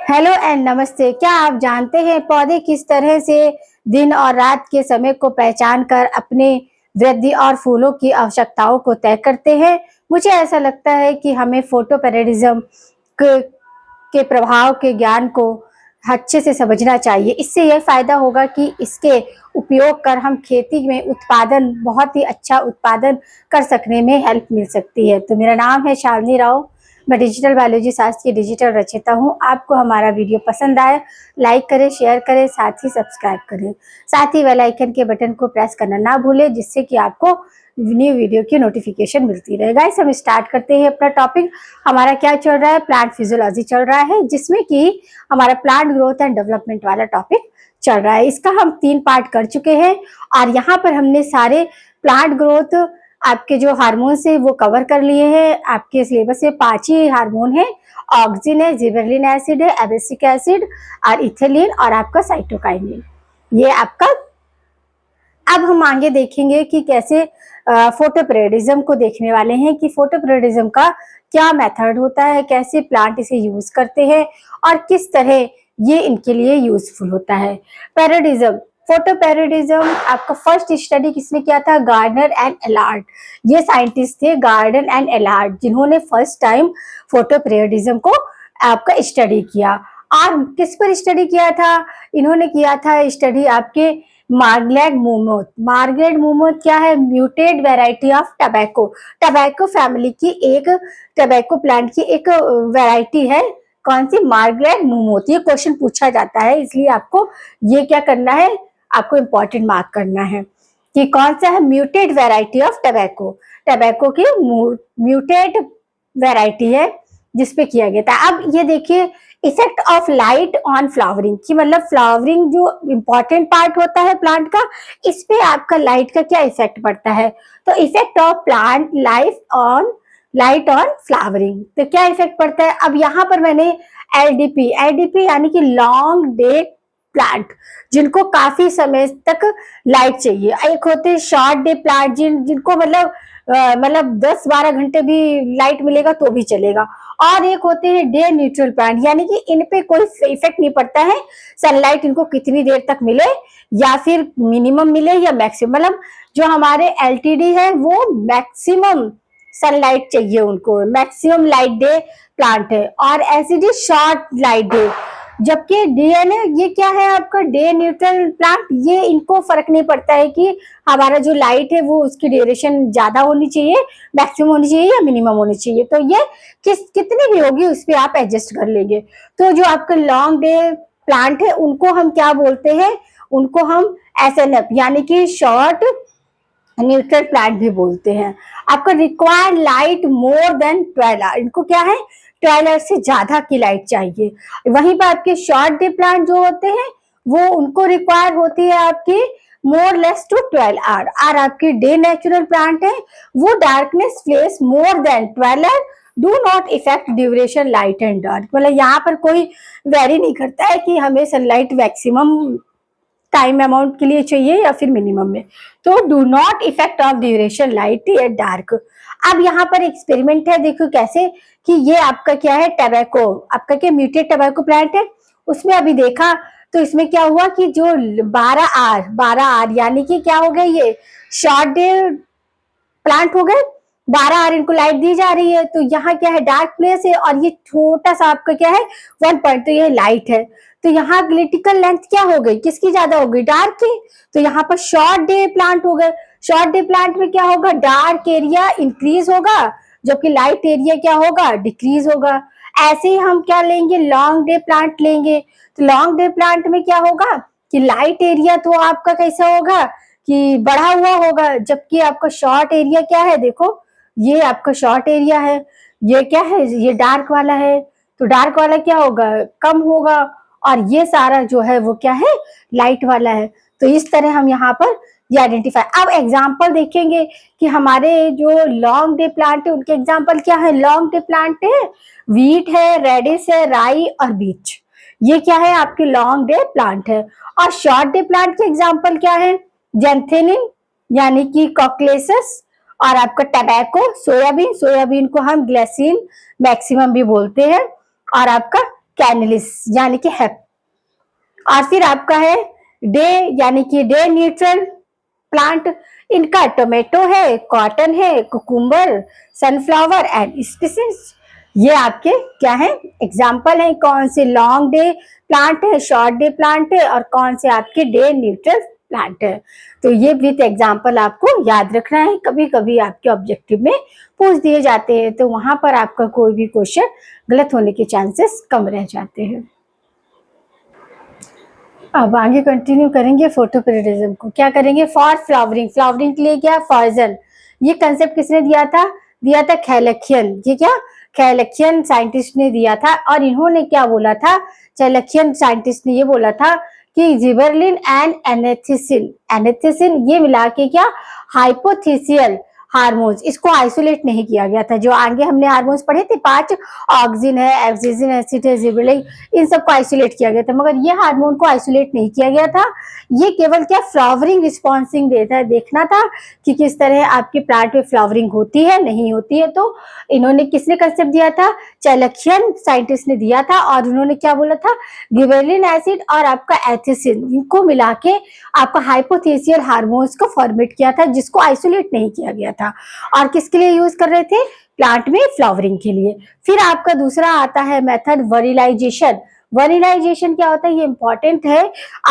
Hello and नमस्ते। क्या आप जानते हैं पौधे किस तरह से दिन और रात के समय को पहचान कर अपने वृद्धि और फूलों की आवश्यकताओं को तय करते हैं? मुझे ऐसा लगता है कि हमें फोटोपेरेडिज्म के के प्रभाव के ज्ञान को अच्छे से समझना चाहिए। इससे यह फायदा होगा कि इसके उपयोग कर हम खेती में उत्पादन बहुत ही अच्छा उत्पादन कर सकने में हेल्प मिल सकती है। तो मेरा नाम है शालिनी राव, मैं डिजिटल बायोलॉजी शास्त्र की डिजिटल रचयिता हूँ। आपको हमारा वीडियो पसंद आए लाइक करें, शेयर करें, साथ ही सब्सक्राइब करें। साथ ही बेल आइकन के बटन को प्रेस करना ना भूलें, जिससे कि आपको न्यू वीडियो की नोटिफिकेशन मिलती रहे। गाइस, हम स्टार्ट करते हैं अपना टॉपिक। हमारा क्या चल रहा है? प्लांट फिजियोलॉजी चल रहा है, जिसमें कि हमारा प्लांट ग्रोथ एंड डेवलपमेंट वाला टॉपिक चल रहा है। इसका हम 3 पार्ट कर चुके हैं और यहाँ पर हमने सारे प्लांट ग्रोथ आपके जो हार्मोन्स है वो कवर कर लिए हैं। आपके सिलेबस में 5 ही हार्मोन है, ऑक्सिन है, जिबरेलिन एसिड है, एब्सिक एसिड और इथिलीन और आपका साइटोकाइनिन। ये आपका अब हम आगे देखेंगे कि कैसे फोटोपेरिडिज्म को देखने वाले हैं कि फोटोपेरिडिज्म का क्या मेथड होता है, कैसे प्लांट इसे यूज करते हैं और किस तरह ये इनके लिए यूजफुल होता है। पेरिडिज्म, फोटोपेरिडिज्म आपका फर्स्ट स्टडी किसने किया था? Gardner and Allard. ये साइंटिस्ट थे गार्डनर एंड एलार्ड, जिन्होंने फर्स्ट टाइम फोटोपेरिडिज्म को आपका स्टडी किया। और किस पर स्टडी किया था? इन्होंने किया था स्टडी आपके मार्गरेट मुमोथ। मार्गरेट मुमोथ क्या है? Muted variety of tobacco. Tobacco family की एक टबैको प्लांट की एक वेराइटी है। कौन सी? मार्गरेट मुमोथ। ये क्वेश्चन पूछा जाता है, इसलिए आपको ये क्या करना है, आपको इंपॉर्टेंट मार्क करना है कि कौन सा है muted variety of tobacco. Tobacco की म्यूटेड वेराइटी है जिसपे किया गया था। अब ये देखिए effect of light on flowering, की मतलब फ्लावरिंग जो इंपॉर्टेंट पार्ट होता है प्लांट का, इस पे आपका लाइट का क्या इफेक्ट पड़ता है? तो effect of plant light on flowering, तो क्या इफेक्ट पड़ता है? अब यहाँ पर मैंने एलडीपी यानी कि लॉन्ग डे प्लांट, जिनको काफी समय तक लाइट चाहिए। एक होते हैं शॉर्ट डे प्लांट, जिनको मतलब 10-12 घंटे भी लाइट मिलेगा तो भी चलेगा। और एक होते हैं डे न्यूट्रल प्लांट, यानी कि इन पे कोई इफेक्ट नहीं पड़ता है सनलाइट इनको कितनी देर तक मिले, या फिर मिनिमम मिले या मैक्सिमम। मतलब जो हमारे एलटीडी है वो मैक्सिमम सनलाइट चाहिए उनको, मैक्सिमम लाइट डे प्लांट है। और एसिडी शॉर्ट लाइट डे, जबकि डीएनए ये क्या है आपका? Day neutral plant. ये इनको फर्क नहीं पड़ता है कि हमारा जो लाइट है वो उसकी ड्यूरेशन ज्यादा होनी चाहिए, मैक्सिमम होनी चाहिए या मिनिमम होनी चाहिए। तो ये कितनी भी होगी उस पर आप एडजस्ट कर लेंगे। तो जो आपका लॉन्ग डे प्लांट है उनको हम क्या बोलते हैं? उनको हम एसएनएफ यानी कि शॉर्ट न्यूट्रल प्लांट भी बोलते हैं। आपका required light more than 12 hour, इनको क्या है 12 आवर से ज्यादा की लाइट चाहिए। वहीं पर आपके शॉर्ट डे प्लांट जो होते हैं वो उनको रिक्वायर होती है आपकी मोर लेस टू 12 आवर। और आपकी डे नेचुरल प्लांट है वो darkness face more than 12 hour, do not effect duration light and dark. मतलब यहाँ पर कोई वेरी नहीं करता है कि हमें सनलाइट मैक्सिमम टाइम अमाउंट के लिए चाहिए या फिर मिनिमम में। तो do not effect of duration light या डार्क। अब यहाँ पर एक्सपेरिमेंट है, देखो कैसे कि ये आपका क्या है टबैको, आपका क्या म्यूटेड टबैको प्लांट है। उसमें अभी देखा तो इसमें क्या हुआ कि जो 12 आर यानी कि क्या हो गया, ये शॉर्ट डे प्लांट हो गए। 12 आवर इनको लाइट दी जा रही है, तो यहाँ क्या है डार्क प्लेस है और ये छोटा सा आपका क्या है 1 पॉइंट, तो ये लाइट है। तो यहाँ क्रिटिकल लेंथ क्या हो गई, किसकी ज्यादा हो गई? डार्क की। तो यहाँ पर शॉर्ट डे प्लांट हो गए। शॉर्ट डे प्लांट में क्या होगा? डार्क एरिया इंक्रीज होगा, जबकि लाइट एरिया क्या होगा? डिक्रीज होगा। ऐसे ही हम क्या लेंगे? लॉन्ग डे प्लांट लेंगे। तो लॉन्ग डे प्लांट में क्या होगा कि लाइट एरिया तो आपका कैसा होगा कि बढ़ा हुआ होगा, जबकि आपका शॉर्ट एरिया क्या है? देखो ये आपका शॉर्ट एरिया है, ये क्या है? ये डार्क वाला है। तो डार्क वाला क्या होगा? कम होगा। और ये सारा जो है वो क्या है? लाइट वाला है। तो इस तरह हम यहाँ पर ये आइडेंटिफाई। अब एग्जाम्पल देखेंगे कि हमारे जो लॉन्ग डे प्लांट है उनके एग्जाम्पल क्या है। लॉन्ग डे प्लांट है व्हीट है, रेडिस है, राई और बीच। ये क्या है? आपके लॉन्ग डे प्लांट है। और शॉर्ट डे प्लांट के एग्जाम्पल क्या है? जेंथेनिन यानी कि कॉकलेसस, और आपका टबैको, सोयाबीन, सोयाबीन को हम ग्लिसिन मैक्सिमम भी बोलते हैं, और आपका कैनलिस यानी कि हेप। और फिर आपका है डे यानी कि डे न्यूट्रल प्लांट, इनका टोमेटो है, कॉटन है, कुकुम्बर, सनफ्लावर एंड स्पीसीज। ये आपके क्या है एग्जाम्पल है, कौन से लॉन्ग डे प्लांट है, शॉर्ट डे प्लांट है और कौन से आपके डे न्यूट्रल प्लांट है। तो ये विथ एग्जाम्पल आपको याद रखना है, कभी कभी आपके ऑब्जेक्टिव में पूछ दिए जाते हैं, तो वहां पर आपका कोई भी क्वेश्चन गलत होने के चांसेस कम रह जाते हैं। अब आगे कंटिन्यू करेंगे फोटोपीरियडिज्म को। क्या करेंगे, फॉर फ्लावरिंग, फ्लावरिंग के लिए क्या, फॉर्जन। ये कंसेप्ट किसने दिया था खैलखियन। ये क्या, खैलखियन साइंटिस्ट ने दिया था। और इन्होंने क्या बोला था, खैलखियन साइंटिस्ट ने ये बोला था कि जिबरलिन एंड एनेथिसिन, एनेथिसिन ये मिला के क्या हाइपोथेसियल हार्मोन्स, इसको आइसोलेट नहीं किया गया था। जो आगे हमने हार्मोन्स पढ़े थे 5, ऑक्सिन है, एक्सिन एसिड है, जिबरेलिन, इन सबको आइसोलेट किया गया था, मगर ये हार्मोन को आइसोलेट नहीं किया गया था। ये केवल क्या फ्लावरिंग रिस्पॉन्सिंग देता है, देखना था कि किस तरह आपके प्लांट में फ्लावरिंग होती है नहीं होती है। तो इन्होंने किसने कंसेप्ट दिया था, चाणक्यन साइंटिस्ट ने दिया था। और उन्होंने क्या बोला था, गिबरेलिन एसिड और आपका एथिसिन, इनको मिला के आपका हाइपोथेसियल हार्मोन्स को फॉर्मेट किया था, जिसको आइसोलेट नहीं किया गया था। और किसके लिए यूज कर रहे थे, प्लांट में फ्लावरिंग के लिए। फिर आपका दूसरा आता है मेथड वरीलाइजेशन। वरीलाइजेशन क्या होता है, ये इंपॉर्टेंट है।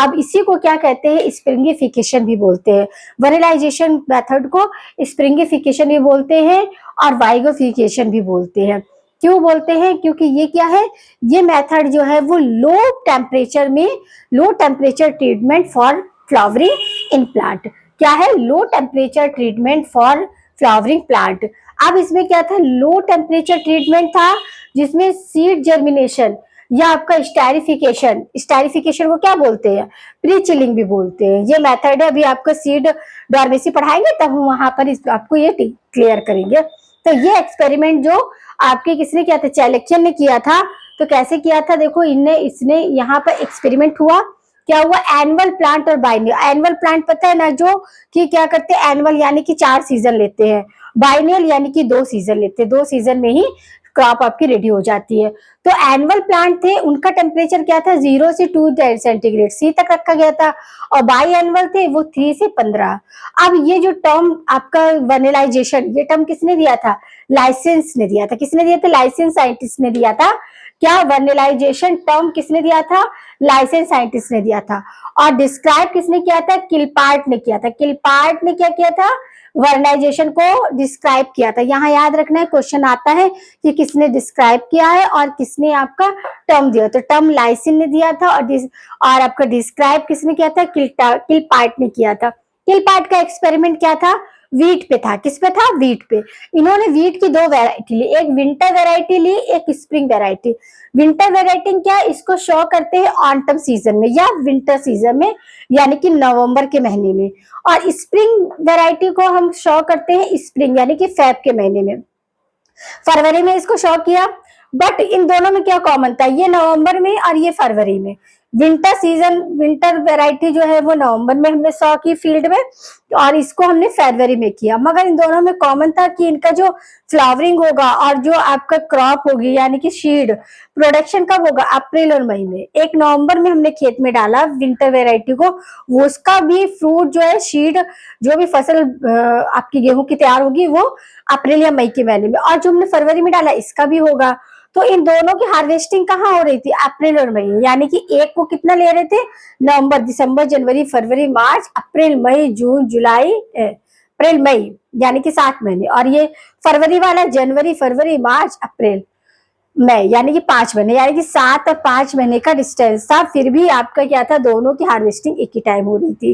अब इसी को क्या कहते हैं, स्प्रिंगिफिकेशन भी बोलते हैं। वरीलाइजेशन मेथड को स्प्रिंगिफिकेशन भी बोलते हैं और वाइगोफिकेशन भी बोलते हैं। क्यों बोलते हैं, क्योंकि ये क्या है, ये मेथड जो है वो लो टेम्परेचर में, लो temperature treatment for flowering in plant. क्या है, लो temperature treatment for flowering plant. अब इसमें क्या था, लो टेम्परेचर ट्रीटमेंट था, जिसमें सीड जर्मिनेशन या आपका स्टेरिफिकेशन, स्टेरिफिकेशन को क्या बोलते हैं, प्री चिलिंग भी बोलते हैं। ये मेथड है, अभी आपको सीड डॉर्मेसी पढ़ाएंगे तब हम वहां पर आपको ये क्लियर करेंगे। तो ये एक्सपेरिमेंट जो आपके किसने किया था, चाणक्यन ने किया था। तो कैसे किया था, देखो इसने यहाँ पर एक्सपेरिमेंट हुआ, क्या हुआ, एनुअल प्लांट और बाइनियल। एनुअल प्लांट पता है ना, जो कि क्या करते हैं, एनुअल यानी कि 4 सीजन लेते हैं, बाइनियल यानी कि 2 सीजन लेते हैं, 2 सीजन में ही क्रॉप आपकी रेडी हो जाती है। तो एनुअल प्लांट थे, उनका टेम्परेचर क्या था, 0 से 2 सेंटीग्रेड सी तक रखा गया था। और बाई एनुअल थे वो 3 से 15। अब ये जो टर्म आपका वैनिलाइजेशन, ये टर्म किसने दिया था, लाइसेंस ने दिया था। किसने दिया था, लाइसेंस साइंटिस्ट ने दिया था। क्या वैनिलाइजेशन टर्म किसने दिया था, लाइसेंस साइंटिस्ट ने दिया था। और डिस्क्राइब किसने किया था, किलपार्ट ने किया था। किलपार्ट ने क्या किया था, वर्नाइजेशन को डिस्क्राइब किया था। यहाँ याद रखना है, क्वेश्चन आता है कि किसने डिस्क्राइब किया है और किसने आपका टर्म दिया। तो टर्म लाइसिन ने दिया था और आपका डिस्क्राइब किसने किया था, किलपार्ट ने किया था। किलपार्ट का एक्सपेरिमेंट क्या था, वीट पे था। किस पे था, वीट पे। इन्होंने वीट की 2 वैरायटी ली, एक विंटर वैरायटी ली, एक स्प्रिंग वैरायटी। विंटर वैरायटी क्या, इसको शो करते हैं ऑटम सीजन में या विंटर सीजन में, यानी कि नवंबर के महीने में। और स्प्रिंग वैरायटी को हम शो करते हैं स्प्रिंग यानी कि फेब के महीने में, फरवरी में इसको शो किया। बट इन दोनों में क्या कॉमन था, ये नवंबर में और ये फरवरी में। विंटर सीजन, विंटर वैरायटी जो है वो नवंबर में हमने शो की फील्ड में, और इसको हमने फरवरी में किया। मगर इन दोनों में कॉमन था कि इनका जो फ्लावरिंग होगा और जो आपका क्रॉप होगी यानी कि सीड प्रोडक्शन कब होगा, अप्रैल और मई में। एक नवंबर में हमने खेत में डाला विंटर वेराइटी को, वो उसका भी फ्रूट जो है, सीड जो भी फसल आपकी गेहूं की तैयार होगी वो अप्रैल या मई के महीने में। और जो हमने फरवरी में डाला इसका भी होगा। तो इन दोनों की हार्वेस्टिंग कहाँ हो रही थी, अप्रैल और मई। यानी कि एक को कितना ले रहे थे, नवंबर, दिसंबर, जनवरी, फरवरी, मार्च, अप्रैल, मई, जून, जुलाई, अप्रैल, मई, यानी कि 7 महीने। और ये फरवरी वाला जनवरी, फरवरी, मार्च, अप्रैल, मई, यानी कि 5 महीने, यानी कि 7 और 5 महीने का डिस्टेंस था। फिर भी आपका क्या था, दोनों की हार्वेस्टिंग एक ही टाइम हो रही थी।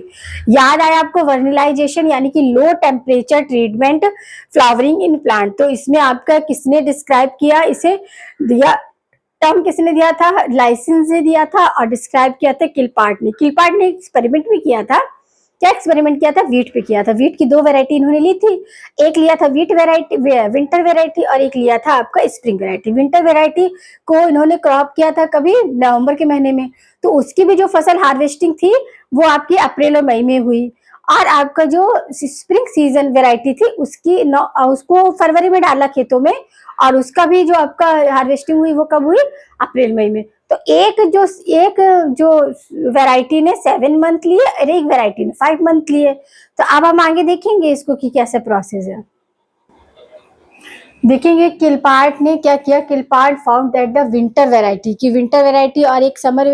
याद आया आपको, वर्निलाइजेशन यानी कि लो temperature treatment flowering in plant. तो इसमें आपका किसने डिस्क्राइब किया, इसे दिया टर्म किसने दिया था, लाइसेंस ने दिया था। और डिस्क्राइब किया था किलपार्ट ने। किलपार्ट ने एक्सपेरिमेंट भी किया था। क्या एक्सपेरिमेंट किया था, वीट पे किया था। वीट की 2 वैरायटी इन्होंने ली थी, एक लिया था वीट वैरायटी, विंटर वैरायटी, और एक लिया था आपका स्प्रिंग वैरायटी। विंटर वैरायटी को इन्होंने क्रॉप किया था कभी, नवंबर के महीने में। तो उसकी भी जो फसल हार्वेस्टिंग थी वो आपकी अप्रैल और मई में हुई। और आपका जो स्प्रिंग सीजन वैरायटी थी उसको फरवरी में डाला खेतों में, और उसका भी जो आपका हार्वेस्टिंग हुई वो कब हुई, अप्रैल मई में। एक जो वैरायटी ने 7 मंथ लिए और एक वैरायटी ने 5 मंथ लिए। तो अब हम आगे देखेंगे इसको कि कैसे प्रोसेस है। देखेंगे किलपार्ट ने क्या किया। Kilpart found that the winter variety की विंटर वैरायटी और एक समर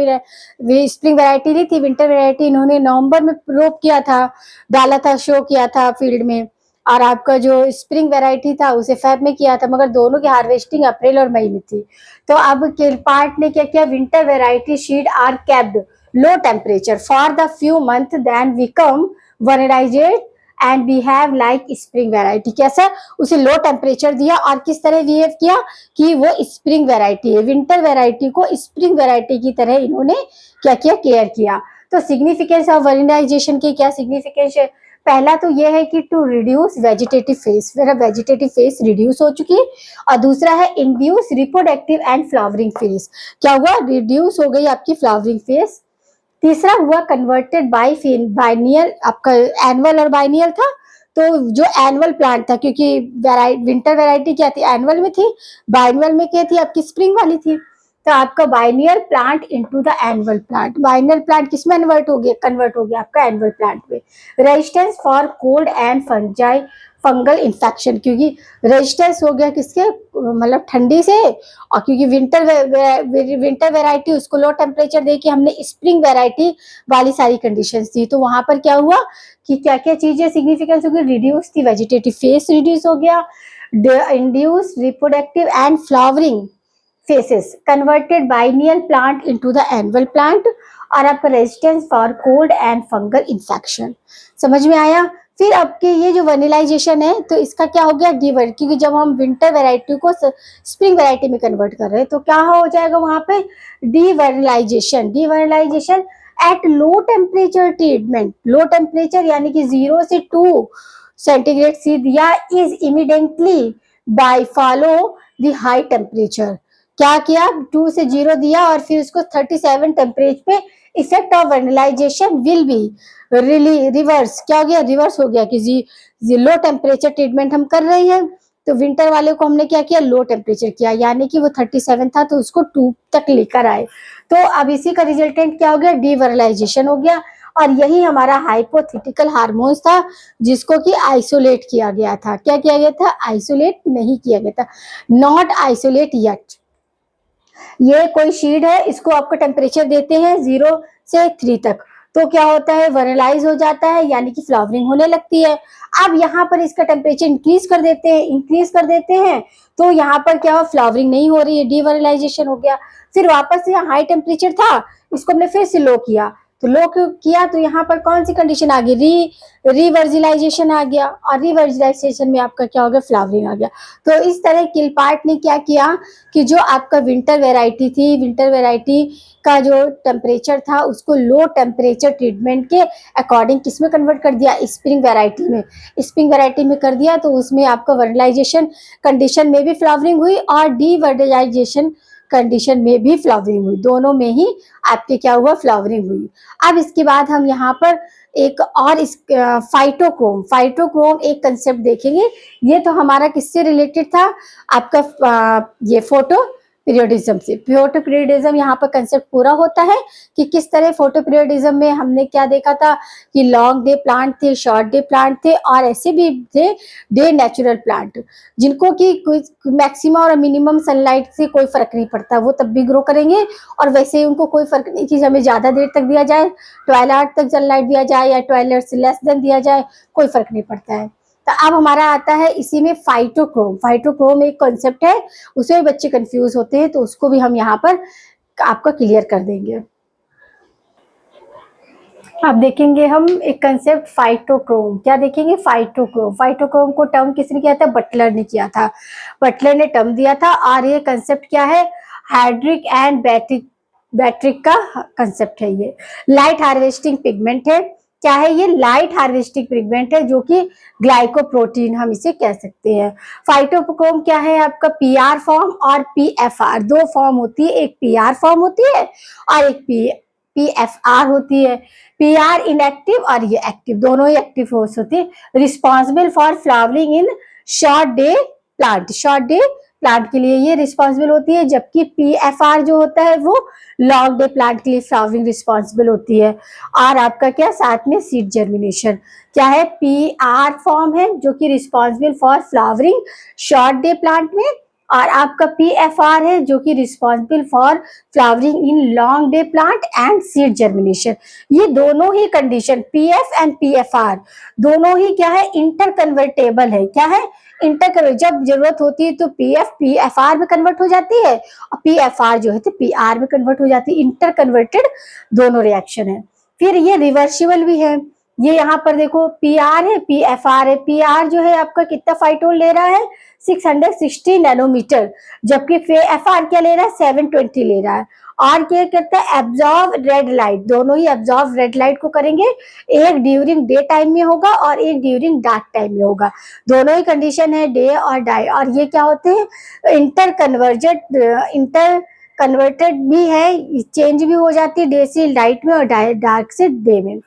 स्प्रिंग वैरायटी ली थी। विंटर वैरायटी इन्होंने नवंबर में रोप किया था, डाला था, शो किया था फील्ड में, और आपका जो स्प्रिंग वैरायटी था उसे फेब में किया था, मगर दोनों की हार्वेस्टिंग अप्रैल और मई में थी। तो अब किलपार्ट ने क्या किया, winter variety seed are kept low temperature for the few month then become vernalized and behave like spring variety. कैसा, उसे लो टेम्परेचर दिया और किस तरह बिहेव किया कि वो स्प्रिंग वैरायटी है, विंटर वैरायटी को स्प्रिंग वैरायटी की तरह इन्होंने क्या किया, केयर किया। तो सिग्निफिकेंस ऑफ वैलिडाइजेशन की क्या सिग्निफिकेंस है। पहला तो यह है कि टू रिड्यूस वेजिटेटिव फेज, मेरा वेजिटेटिव फेज रिड्यूस हो चुकी है। और दूसरा है induce reproductive and flowering phase, क्या हुआ, रिड्यूस हो गई आपकी फ्लावरिंग फेज। तीसरा हुआ कन्वर्टेड बाइनियल, आपका एनुअल और बाइनियल था, तो जो एनुअल प्लांट था, क्योंकि विंटर वैरायटी क्या थी, एनुअल में थी, बाइनियल में क्या थी, आपकी स्प्रिंग वाली थी। तो आपका biennial plant into the annual plant, biennial plant किस में कन्वर्ट हो गया आपका एनुअल प्लांट में। Resistance for cold and fungal infection, क्योंकि रेजिस्टेंस हो गया किसके, मतलब ठंडी से, और क्योंकि विंटर वैरायटी उसको लो टेम्परेचर दे के हमने स्प्रिंग वैरायटी वाली सारी कंडीशंस थी, तो वहां पर क्या हुआ कि क्या क्या चीजें सिग्निफिकेंस हो गई, रिड्यूस थी वेजिटेटिव फेस रिड्यूस हो गया, induce reproductive and flowering faces, converted biennial plant into the annual plant, और आपका resistance for cold and fungal infection. समझ में आया। फिर आपके ये जो वैनिलाइजेशन है, तो इसका क्या हो गया, डिवर्ट, क्योंकि जब हम विंटर वैरायटी को स्प्रिंग वैरायटी में कन्वर्ट कर रहे हैं तो क्या हो जाएगा वहां पे, devernalization at low temperature treatment, low temperature यानी कि 0 से 2 सेंटीग्रेड सी दिया, is immediately by follow the high temperature, क्या किया, 2 से 0 दिया और फिर उसको 37 टेम्परेचर पे, effect of vernalization will be reverse, क्या हो गया, रिवर्स हो गया कि लो टेम्परेचर ट्रीटमेंट हम कर रहे हैं। तो विंटर वाले को हमने क्या किया, लो टेम्परेचर किया, यानी कि वो 37 था तो उसको 2 तक लेकर आए। तो अब इसी का रिजल्टेंट क्या हो गया, डिवरलाइजेशन हो गया। और यही हमारा हाइपोथेटिकल हार्मोन्स था जिसको कि आइसोलेट किया गया था। क्या किया गया था, आइसोलेट नहीं किया गया था, नॉट आइसोलेट येट। ये कोई शीड है, इसको आपको टेम्परेचर देते हैं 0 से 3 तक, तो क्या होता है, वैनिलाइज हो जाता है, यानी कि फ्लावरिंग होने लगती है। अब यहाँ पर इसका टेम्परेचर इंक्रीज कर देते हैं, तो यहाँ पर क्या हो, फ्लावरिंग नहीं हो रही है, डिवैनिलाइजेशन हो गया। फिर वापस से यहाँ हाई टेम्परेचर था, इसको हमने फिर से लो किया, तो लो किया तो यहाँ पर कौन सी कंडीशन आ गई, रिवर्जिलाइजेशन आ गया, और रिवर्जिलाइजेशन में आपका क्या हो गया, फ्लावरिंग आ गया। तो इस तरह किलपार्ट ने क्या किया कि जो आपका विंटर वैरायटी थी, विंटर वैरायटी का जो टेम्परेचर था उसको लो टेम्परेचर ट्रीटमेंट के अकॉर्डिंग किसमें कन्वर्ट कर दिया, स्प्रिंग वैरायटी में। स्प्रिंग वैरायटी में कर दिया तो उसमें आपका वर्नलाइजेशन कंडीशन में भी फ्लावरिंग हुई और डीवर्नलाइजेशन कंडीशन में भी फ्लावरिंग हुई, दोनों में ही आपके क्या हुआ, फ्लावरिंग हुई। अब इसके बाद हम यहाँ पर एक और इस फाइटोक्रोम एक कंसेप्ट देखेंगे। ये तो हमारा किससे रिलेटेड था, आपका ये फोटो पीरियडिज्म से। फोटो पीरियडिज्म यहाँ पर कंसेप्ट पूरा होता है कि किस तरह फोटो पीरियडिज्म में हमने क्या देखा था कि लॉन्ग डे प्लांट थे, शॉर्ट डे प्लांट थे, और ऐसे भी थे डे नेचुरल प्लांट जिनको कि मैक्सिमम और मिनिमम सनलाइट से कोई फर्क नहीं पड़ता, वो तब भी ग्रो करेंगे, और वैसे ही उनको कोई फर्क नहीं कि हमें ज्यादा देर तक दिया जाए, 12 आवर तक सनलाइट दिया जाए या 12 आवर से लेस देन दिया जाए, कोई फर्क नहीं पड़ता है। तो अब हमारा आता है इसी में फाइटोक्रोम एक कॉन्सेप्ट है, उसमें बच्चे कंफ्यूज होते हैं, तो उसको भी हम यहाँ पर आपको क्लियर कर देंगे। अब देखेंगे हम एक कंसेप्ट फाइटोक्रोम, क्या देखेंगे, फाइटोक्रोम को टर्म किसने किया था, बटलर ने किया था, बटलर ने टर्म दिया था। और ये कंसेप्ट क्या है, हाइड्रिक एंड बैट्रिक का कंसेप्ट है। ये लाइट हार्वेस्टिंग पिगमेंट है, क्या है ये, लाइट हार्वेस्टिंग पिगमेंट है, जो कि ग्लाइकोप्रोटीन हम इसे कह सकते हैं। फाइटोक्रोम क्या है आपका, पीआर फॉर्म और पीएफआर, दो फॉर्म होती है, एक पीआर फॉर्म होती है और एक पीएफआर होती है। पीआर इनएक्टिव और ये एक्टिव, दोनों ही एक्टिव फोर्स होती है, responsible for flowering in short day plant के लिए ये रिस्पॉन्सिबल होती है, जबकि PFR जो होता है वो लॉन्ग डे प्लांट के लिए फ्लावरिंग रिस्पॉन्सिबल होती है। और आपका क्या साथ में सीड जर्मिनेशन क्या है, PR फॉर्म है जो कि responsible for flowering short day plant में, और आपका PFR है जो कि responsible for flowering in long day plant and seed germination. ये दोनों ही कंडीशन PF एंड PFR दोनों ही क्या है, इंटर कन्वर्टेबल है। क्या है, इंटर, जब जरूरत होती है तो PF PFR में कन्वर्ट हो जाती है और PFR जो है तो PR में कन्वर्ट हो जाती है। इंटर कन्वर्टेड दोनों रिएक्शन है। फिर ये रिवर्सिबल भी है। ये यहाँ पर देखो PR है, PFR है। PR जो है आपका कितना फाइटोन ले रहा है, 660 नैनोमीटर, जबकि PFR क्या ले रहा है, 720 ले रहा है। और क्या करता है, एब्जॉर्ब रेड लाइट, दोनों ही एब्जॉर्ब रेड लाइट को करेंगे। एक ड्यूरिंग डे टाइम में होगा और एक ड्यूरिंग डार्क टाइम में होगा। दोनों ही कंडीशन है डे और डाई। और ये क्या होते हैं, इंटर कन्वर्टेड भी है, चेंज भी हो जाती है डे से लाइट में और डार्क से डे में।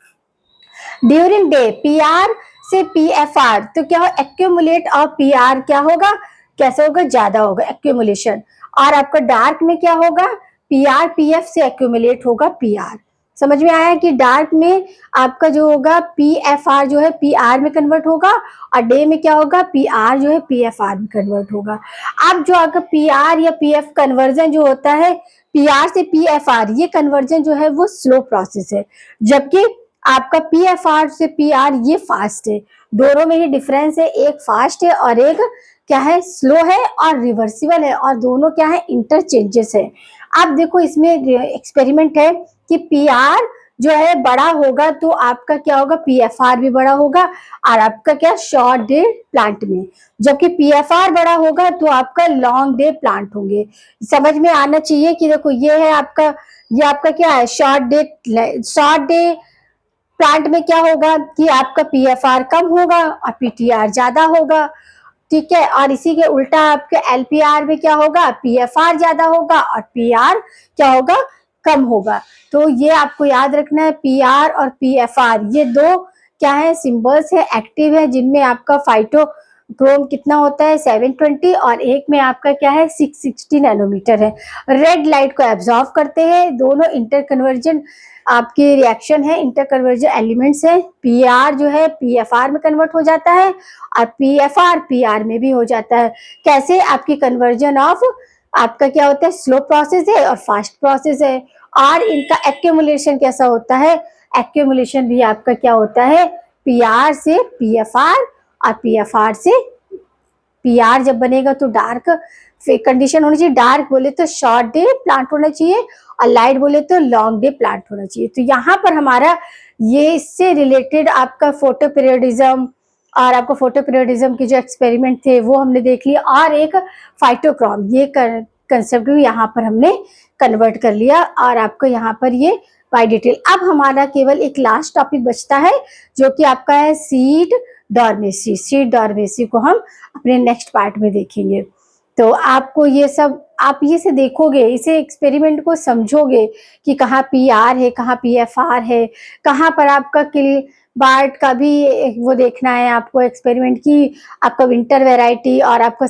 ड्यूरिंग डे PR से PFR तो क्या हो, एक्यूमुलेट और PR क्या होगा, कैसे होगा, ज्यादा होगा एक्यूमुलेशन। और आपका डार्क में क्या होगा, PR PF से एक्यूमुलेट होगा PR। समझ में आया कि डार्क में आपका जो होगा PFR जो है PR में कन्वर्ट होगा और डे में क्या होगा, PR जो है PFR में कन्वर्ट होगा। अब जो आपका PR या PF कन्वर्जन जो होता है PR से PFR, ये कन्वर्जन जो है वो स्लो प्रोसेस है, जबकि आपका PFR से PR ये फास्ट है। दोनों में ही डिफरेंस है, एक फास्ट है और एक क्या है, स्लो है और रिवर्सिबल है, और दोनों क्या है, इंटरचेंजेस है। अब देखो इसमें एक्सपेरिमेंट है कि PR जो है बड़ा होगा तो आपका क्या होगा, PFR भी बड़ा होगा और आपका क्या, शॉर्ट डे प्लांट में, जबकि PFR बड़ा होगा तो आपका लॉन्ग डे प्लांट होंगे। समझ में आना चाहिए कि देखो ये है आपका, ये आपका क्या है, शॉर्ट डे प्लांट में क्या होगा कि आपका PFR कम होगा और PTR ज्यादा होगा। ठीक है, और इसी के उल्टा आपके LPR में क्या होगा, PFR ज्यादा होगा और PR क्या होगा, कम होगा। तो ये आपको याद रखना है, PR और PFR ये दो क्या है, सिंबल्स है, एक्टिव है, जिनमें आपका फाइटोक्रोम कितना होता है, 720, और एक में आपका क्या है, 660 नैनोमीटर है। रेड लाइट को एब्जॉर्व करते हैं। दोनों इंटरकन्वर्जन आपकी रिएक्शन है, इंटरकन्वर्जन एलिमेंट्स है। PR जो है PFR में कन्वर्ट हो जाता है और PFR PR में भी हो जाता है। कैसे, आपकी कन्वर्जन ऑफ आपका क्या होता है, स्लो प्रोसेस है और फास्ट प्रोसेस है। और इनका एक्यूमुलेशन कैसा होता है, एक्यूमुलेशन भी आपका क्या होता है, PR से PFR और PFR से PR जब बनेगा तो डार्क कंडीशन होनी चाहिए। डार्क बोले तो शॉर्ट डे प्लांट होना चाहिए और लाइट बोले तो लॉन्ग डे प्लांट होना चाहिए। तो यहाँ पर हमारा ये इससे रिलेटेड आपका फोटो पीरियडिज्म और आपको फोटो पीरियडिज्म के जो एक्सपेरिमेंट थे वो हमने देख लिया, और एक फाइटोक्रोम ये कंसेप्ट भी यहाँ पर हमने कन्वर्ट कर लिया, और आपको यहाँ पर ये बाय डिटेल। अब हमारा केवल एक लास्ट टॉपिक बचता है जो कि आपका है सीड डॉर्मेसी। सीड डॉर्मेसी को हम अपने नेक्स्ट पार्ट में देखेंगे। तो आपको ये सब, आप ये से देखोगे, इसे एक्सपेरिमेंट को समझोगे कि कहाँ PR है, कहाँ PFR है, कहाँ पर आपका किल बार्ट का भी वो देखना है आपको एक्सपेरिमेंट की, आपका विंटर वेराइटी और आपका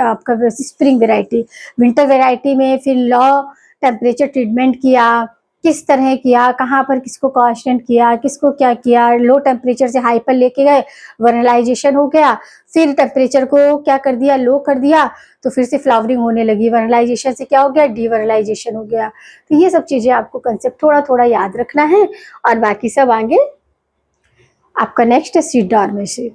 आपका स्प्रिंग वेराइटी। विंटर वेराइटी में फिर लो टेम्परेचर ट्रीटमेंट किया, किस तरह किया, कहाँ पर किसको कांस्टेंट किया, किसको क्या किया, लो टेम्परेचर से हाई पर लेके गए, वर्नलाइजेशन हो गया, फिर टेम्परेचर को क्या कर दिया, लो कर दिया, तो फिर से फ्लावरिंग होने लगी। वर्नलाइजेशन से क्या हो गया, डीवर्नलाइजेशन हो गया। तो ये सब चीजें आपको कंसेप्ट थोड़ा थोड़ा याद रखना है, और बाकी सब आगे आपका नेक्स्ट है सीड डॉर्मेसी।